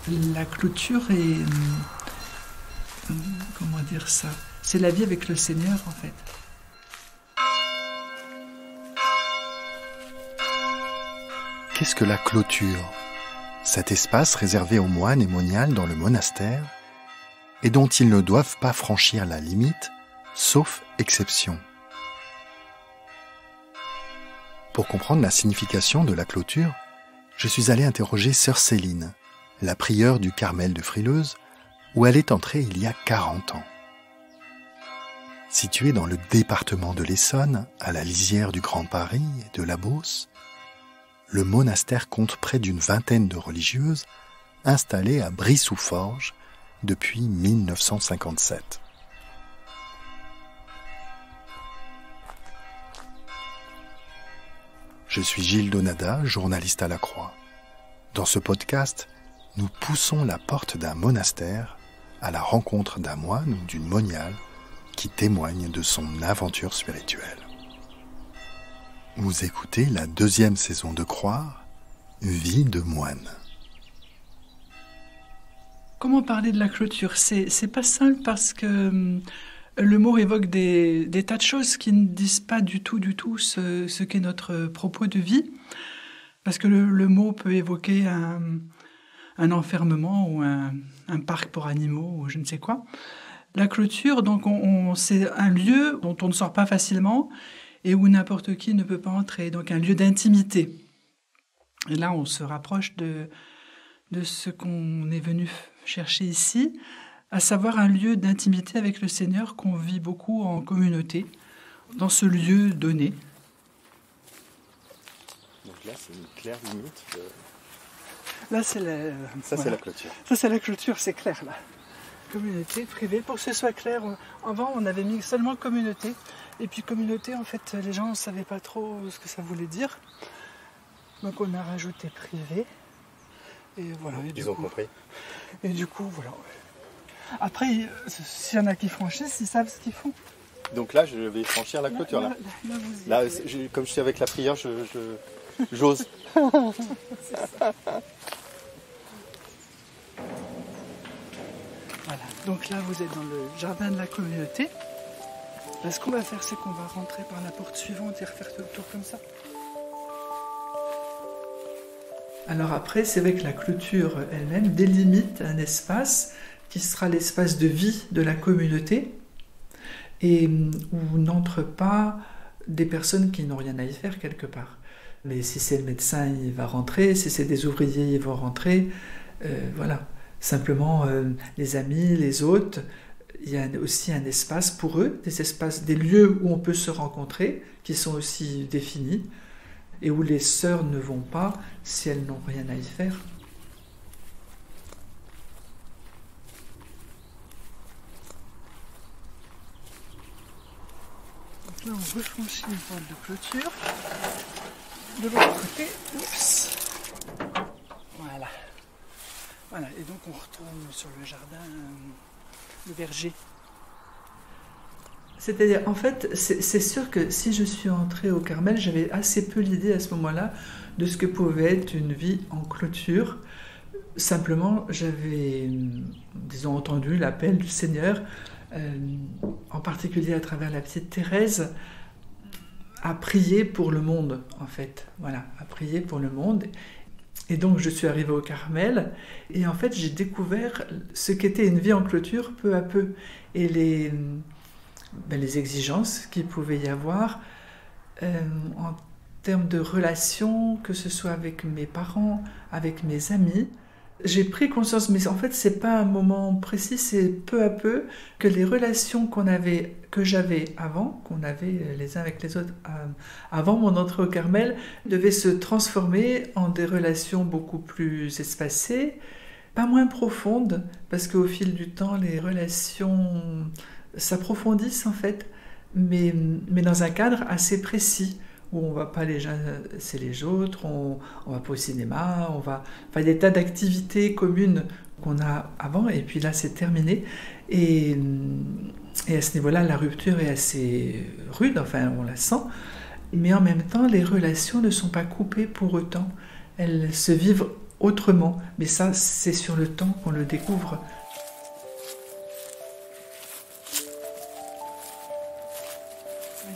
La clôture est... Comment dire ça? C'est la vie avec le Seigneur, en fait. Qu'est-ce que la clôture? Cet espace réservé aux moines et moniales dans le monastère et dont ils ne doivent pas franchir la limite, sauf exception. Pour comprendre la signification de la clôture, je suis allé interroger sœur Céline, la prieure du Carmel de Frileuse, où elle est entrée il y a 40 ans. Située dans le département de l'Essonne, à la lisière du Grand Paris et de la Beauce, le monastère compte près d'une vingtaine de religieuses installées à Brie-sous-Forges depuis 1957. Je suis Gilles Donada, journaliste à la Croix. Dans ce podcast, nous poussons la porte d'un monastère à la rencontre d'un moine ou d'une moniale qui témoigne de son aventure spirituelle. Vous écoutez la 2e saison de Croire, Vie de moine. Comment parler de la clôture? C'est pas simple parce que le mot évoque des tas de choses qui ne disent pas du tout ce qu'est notre propos de vie. Parce que le mot peut évoquer un enfermement ou un parc pour animaux ou je ne sais quoi. La clôture, donc, c'est un lieu dont on ne sort pas facilement et où n'importe qui ne peut pas entrer. Donc un lieu d'intimité. Et là, on se rapproche de ce qu'on est venu chercher ici, à savoir un lieu d'intimité avec le Seigneur qu'on vit beaucoup en communauté, dans ce lieu donné. Donc là, c'est une claire limite. Là, c'est c'est la clôture. Ça, c'est la clôture, c'est clair, là. Communauté, privée, pour que ce soit clair. Avant, on avait mis seulement communauté. Et puis communauté, en fait, les gens ne savaient pas trop ce que ça voulait dire. Donc on a rajouté privé. Et voilà. Ils ont compris. Et du coup, voilà. Après, s'il y en a qui franchissent, ils savent ce qu'ils font. Donc là, je vais franchir la clôture. Là, comme je suis avec la prière, j'ose. C'est ça. Voilà. Donc là, vous êtes dans le jardin de la communauté. Là, ce qu'on va faire, c'est qu'on va rentrer par la porte suivante et refaire tout le tour comme ça. Alors après, c'est vrai que la clôture elle-même délimite un espace qui sera l'espace de vie de la communauté et où n'entrent pas des personnes qui n'ont rien à y faire quelque part. Mais si c'est le médecin, il va rentrer, si c'est des ouvriers, ils vont rentrer, voilà. Simplement, les amis, les hôtes, il y a aussi un espace pour eux, des lieux où on peut se rencontrer, qui sont aussi définis, et où les sœurs ne vont pas si elles n'ont rien à y faire. Donc là, on refranchit une porte de clôture. De l'autre côté, oups. Voilà. Voilà, et donc on retourne sur le jardin, le verger. C'est-à-dire, en fait, c'est sûr que si je suis entrée au Carmel, j'avais assez peu l'idée à ce moment-là de ce que pouvait être une vie en clôture. Simplement, j'avais, disons, entendu l'appel du Seigneur, en particulier à travers la petite Thérèse, à prier pour le monde, en fait. Voilà, à prier pour le monde. Et donc, je suis arrivée au Carmel, et en fait, j'ai découvert ce qu'était une vie en clôture peu à peu. Et les exigences qu'il pouvait y avoir en termes de relations, que ce soit avec mes parents, avec mes amis. J'ai pris conscience, mais en fait, c'est pas un moment précis, c'est peu à peu que les relations que j'avais avant, qu'on avait les uns avec les autres avant mon entrée au Carmel, devaient se transformer en des relations beaucoup plus espacées, pas moins profondes, parce qu'au fil du temps, les relations s'approfondissent en fait, mais dans un cadre assez précis, où on ne va pas les uns c'est les autres, on va pas au cinéma, enfin il y a des tas d'activités communes qu'on a avant, et puis là c'est terminé, et à ce niveau-là la rupture est assez rude, enfin on la sent, mais en même temps les relations ne sont pas coupées pour autant, elles se vivent autrement. Mais ça, c'est sur le temps qu'on le découvre.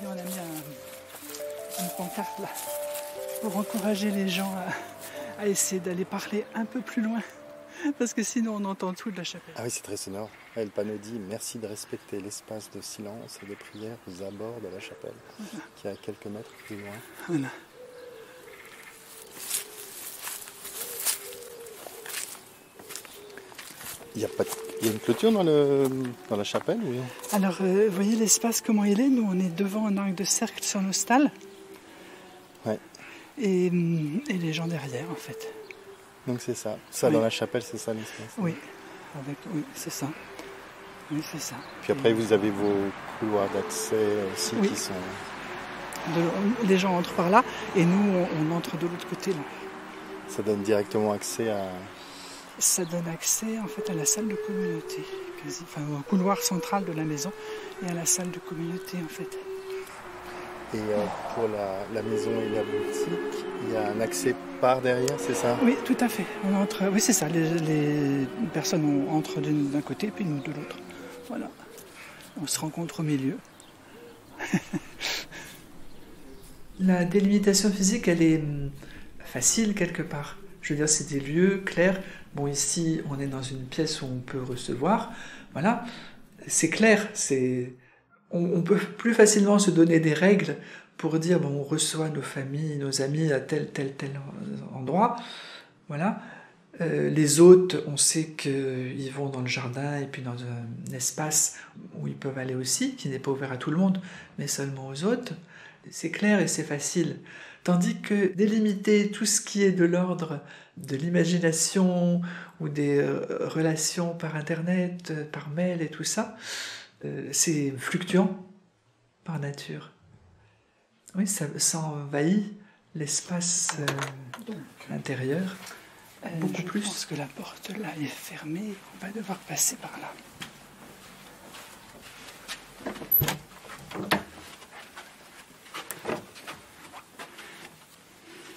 On a mis une pancarte là pour encourager les gens à essayer d'aller parler un peu plus loin. Parce que sinon on entend tout de la chapelle. Ah oui, c'est très sonore. Et le panneau dit « Merci de respecter l'espace de silence et de prière aux abords de la chapelle », qui est à quelques mètres plus loin. Voilà. Il y a une clôture dans la chapelle ou... Alors, vous voyez l'espace, comment il est? Nous, on est devant un arc de cercle sur nos stalles. Ouais. Et les gens derrière, en fait. Donc c'est ça. Ça, oui. Dans la chapelle, c'est ça l'espace. Oui, oui, c'est ça. Oui, c'est ça. Puis après, vous avez vos couloirs d'accès aussi qui sont... Les gens entrent par là, et nous, on entre de l'autre côté, là. Ça donne directement accès à... Ça donne accès, en fait, à la salle de communauté, quasi. Enfin, au couloir central de la maison, et à la salle de communauté, en fait. Et pour la maison et la boutique, il y a un accès par derrière, c'est ça? Oui, tout à fait. On entre, oui, c'est ça. Les personnes entrent d'un côté, puis nous de l'autre. Voilà. On se rencontre au milieu. La délimitation physique, elle est facile quelque part. Je veux dire, c'est des lieux clairs. Bon, ici, on est dans une pièce où on peut recevoir. Voilà. C'est clair, on peut plus facilement se donner des règles pour dire bon, on reçoit nos familles, nos amis à tel endroit. Voilà. Les hôtes, on sait qu'ils vont dans le jardin et puis dans un espace où ils peuvent aller aussi, qui n'est pas ouvert à tout le monde, mais seulement aux hôtes. C'est clair et c'est facile. Tandis que délimiter tout ce qui est de l'ordre de l'imagination ou des relations par Internet, par mail et tout ça, c'est fluctuant par nature. Oui, ça envahit l'espace intérieur beaucoup plus. Je pense que la porte là est fermée, on va devoir passer par là.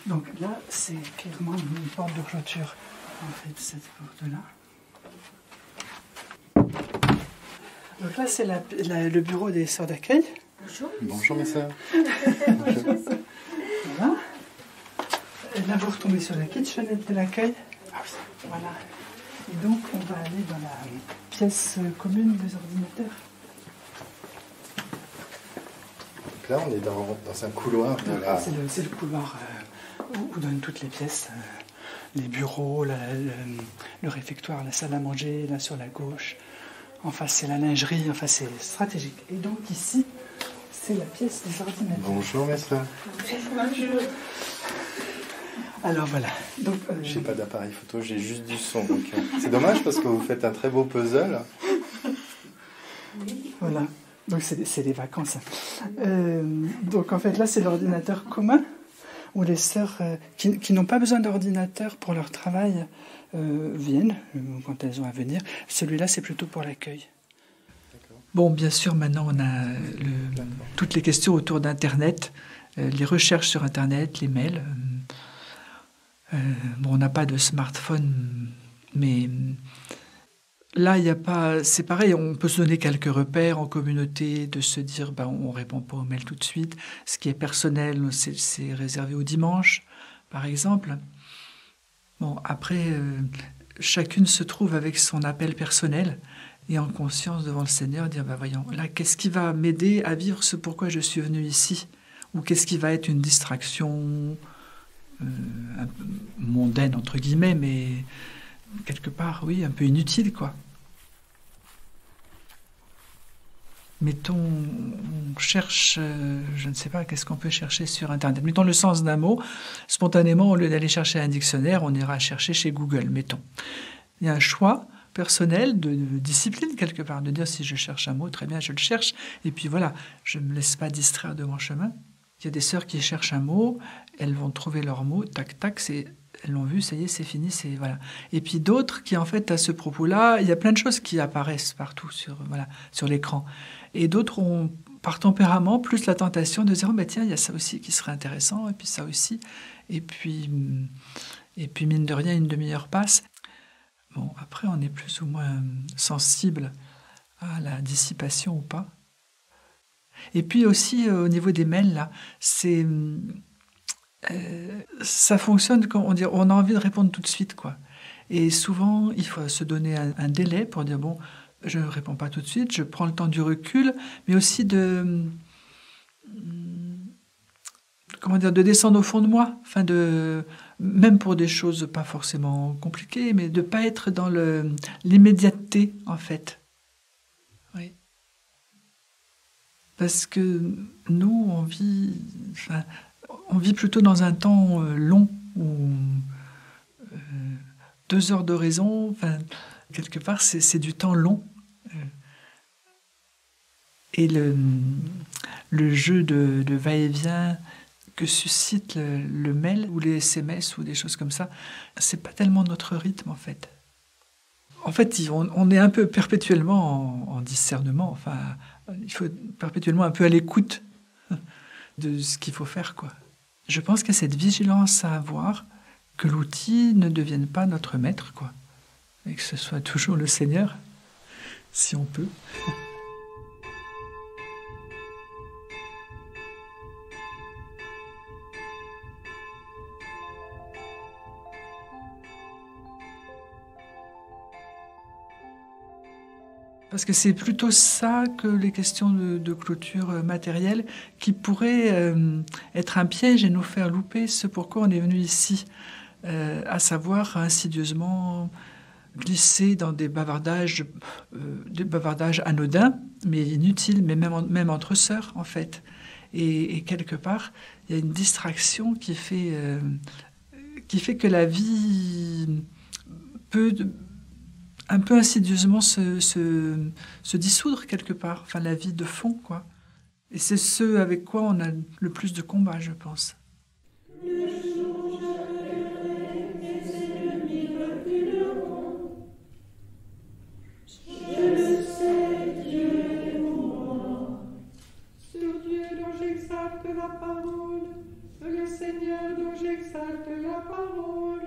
Donc là, c'est clairement une porte de clôture, en fait, cette porte-là. Donc là, c'est le bureau des sœurs d'accueil. Bonjour. Bonjour mes sœurs. Voilà. Et là, vous retombez sur la kitchenette de l'accueil. Ah oui. Voilà. Et donc, on va aller dans la pièce commune des ordinateurs. Donc là, on est dans un couloir. C'est le couloir où donnent toutes les pièces. Les bureaux, le réfectoire, la salle à manger, là sur la gauche. En face, c'est la lingerie, enfin, c'est stratégique. Et donc, ici, c'est la pièce des ordinateurs. Bonjour, mes sœurs. Bonjour. Alors, voilà. Donc, j'ai pas d'appareil photo, j'ai juste du son. Donc, c'est dommage parce que vous faites un très beau puzzle. Voilà. Donc, c'est des vacances. Donc, en fait, là, c'est l'ordinateur commun où les sœurs qui n'ont pas besoin d'ordinateur pour leur travail viennent quand elles ont à venir. Celui-là, c'est plutôt pour l'accueil. Bon, bien sûr, maintenant, on a toutes les questions autour d'Internet, les recherches sur Internet, les mails. Bon, on n'a pas de smartphone, mais là, il n'y a pas... C'est pareil, on peut se donner quelques repères en communauté, de se dire, on ne répond pas aux mails tout de suite. Ce qui est personnel, c'est réservé au dimanche, par exemple. Bon, après, chacune se trouve avec son appel personnel et en conscience devant le Seigneur, dire, voyons, là, qu'est-ce qui va m'aider à vivre ce pourquoi je suis venu ici? Ou qu'est-ce qui va être une distraction un peu mondaine, entre guillemets, mais quelque part, oui, un peu inutile, quoi. Mettons, on cherche, je ne sais pas, qu'est-ce qu'on peut chercher sur Internet. Mettons le sens d'un mot. Spontanément, au lieu d'aller chercher un dictionnaire, on ira chercher chez Google, mettons. Il y a un choix personnel de discipline, quelque part, de dire si je cherche un mot, très bien, je le cherche. Et puis voilà, je ne me laisse pas distraire de mon chemin. Il y a des sœurs qui cherchent un mot, elles vont trouver leur mot, tac, tac, elles l'ont vu, ça y est, c'est fini, voilà. Et puis d'autres qui, en fait, à ce propos-là, il y a plein de choses qui apparaissent partout sur l'écran. Et d'autres ont, par tempérament, plus la tentation de dire, tiens, il y a ça aussi qui serait intéressant, et puis ça aussi. Et puis Et puis, mine de rien, une demi-heure passe. Bon, après, on est plus ou moins sensible à la dissipation ou pas. Et puis aussi, au niveau des mails, là, ça fonctionne quand on a envie de répondre tout de suite, quoi. Et souvent, il faut se donner un délai pour dire, bon, je ne réponds pas tout de suite, je prends le temps du recul, mais aussi de descendre au fond de moi, même pour des choses pas forcément compliquées, mais de ne pas être dans l'immédiateté, en fait. Oui. Parce que nous, on vit plutôt dans un temps long, où 2 heures d'oraison, quelque part, c'est du temps long. Et le jeu de va-et-vient que suscite le mail ou les SMS ou des choses comme ça, c'est pas tellement notre rythme, en fait. En fait, on est un peu perpétuellement en discernement, il faut perpétuellement un peu à l'écoute de ce qu'il faut faire, quoi. Je pense qu'il y a cette vigilance à avoir, que l'outil ne devienne pas notre maître, quoi. Et que ce soit toujours le Seigneur, si on peut. Parce que c'est plutôt ça que les questions de clôture matérielle qui pourraient être un piège et nous faire louper ce pourquoi on est venu ici, à savoir insidieusement glisser dans des bavardages anodins, mais inutiles, mais même entre sœurs, en fait. Et quelque part, il y a une distraction qui fait que la vie peut un peu insidieusement se dissoudre quelque part, la vie de fond, quoi. Et c'est ce avec quoi on a le plus de combat, je pense. La parole, le Seigneur dont j'exalte la parole,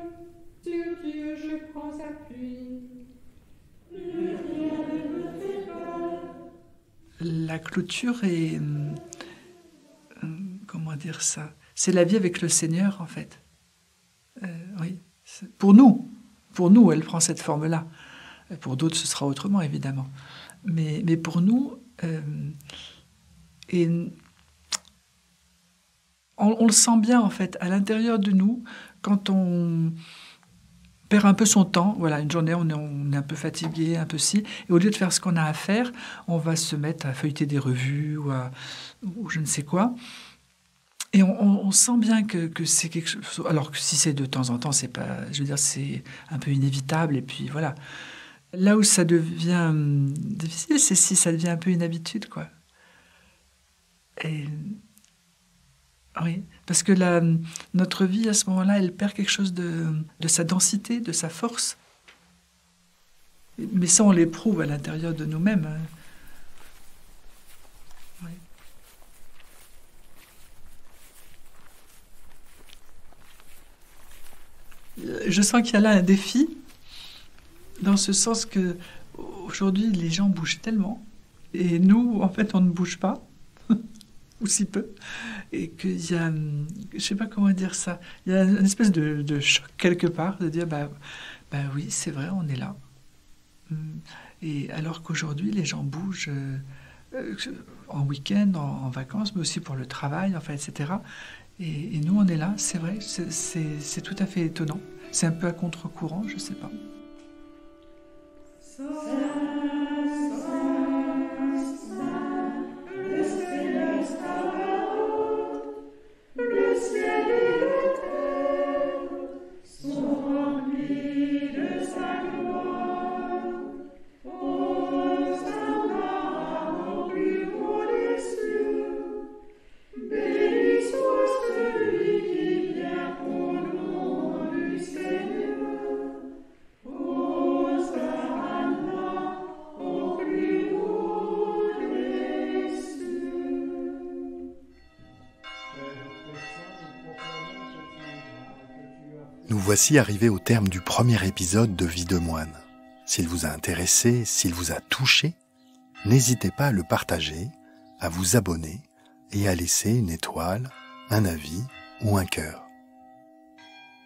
sur Dieu je prends appui. La clôture est, comment dire ça, c'est la vie avec le Seigneur, en fait. Oui, pour nous, elle prend cette forme-là. Pour d'autres, ce sera autrement, évidemment. Mais pour nous, on le sent bien, en fait, à l'intérieur de nous, quand on perd un peu son temps. Voilà, une journée, on est un peu fatigué, un peu si. Et au lieu de faire ce qu'on a à faire, on va se mettre à feuilleter des revues ou je ne sais quoi. Et on sent bien que c'est quelque chose... Alors que si c'est de temps en temps, c'est pas... Je veux dire, c'est un peu inévitable. Et puis, voilà. Là où ça devient difficile, c'est si ça devient un peu une habitude, quoi. Et... Oui, parce que notre vie, à ce moment-là, elle perd quelque chose de sa densité, de sa force. Mais ça, on l'éprouve à l'intérieur de nous-mêmes. Oui. Je sens qu'il y a là un défi, dans ce sens que aujourd'hui, les gens bougent tellement, et nous, en fait, on ne bouge pas. Ou si peu, et qu'il y a, je ne sais pas comment dire ça, il y a une espèce de choc quelque part, de dire, bah oui, c'est vrai, on est là. Et alors qu'aujourd'hui, les gens bougent en week-end, en vacances, mais aussi pour le travail, enfin, etc. Et nous, on est là, c'est vrai, c'est tout à fait étonnant. C'est un peu à contre-courant, je ne sais pas. Nous voici arrivés au terme du premier épisode de Vie de moine. S'il vous a intéressé, s'il vous a touché, n'hésitez pas à le partager, à vous abonner et à laisser une étoile, un avis ou un cœur.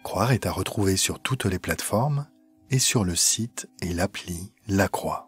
Croire est à retrouver sur toutes les plateformes et sur le site et l'appli La Croix.